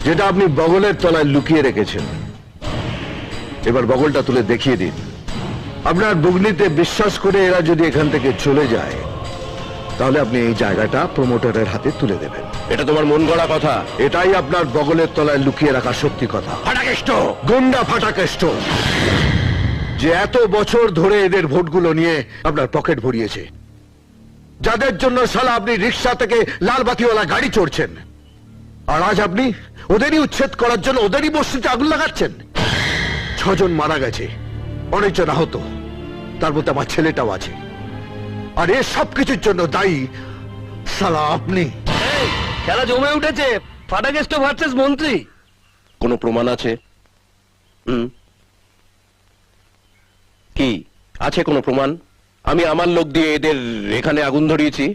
যেটা আপনি বগলের তলায় লুকিয়ে রেখেছেন, এবার বগলটা তুলে দেখিয়ে দিন। আপনার বুগনিতে বিশ্বাস করে এরা যদি এখান থেকে চলে যায়, তাহলে আপনি এই জায়গাটা প্রমোটারের হাতে তুলে দেবেন। এটা তোমার মন গড়া কথা। এটাই আপনার বগলের তলায় লুকিয়ে রাখা সত্যি কথা। ফাটাকেষ্ট, গুন্ডা ফাটাকেষ্ট, যে এত বছর ধরে এদের ভোটগুলো নিয়ে আপনার পকেট ভরিয়েছে, যাদের জন্য শালা আপনি রিক্সা থেকে লালবাতিওয়ালা গাড়ি চড়ছেন, আর আজ আপনি ওদেরই উচ্ছেদ করার জন্য ওদেরই বস্তিতে আগুন লাগাচ্ছেন। 6 জন মারা গেছে, অনেকজন আহত, তার মধ্যে আমার ছেলেটাও আছে। আর এর সবকিছুর জন্য দায়ী শালা আপনি। খেলা জমে উঠেছে, ফাটাকেষ্ট ভার্সেস মন্ত্রী। কোনো প্রমাণ আছে? কি আছে কোনো প্রমাণ? আমি আমার লোক দিয়ে এদের এখানে আগুন ধরিয়েছি।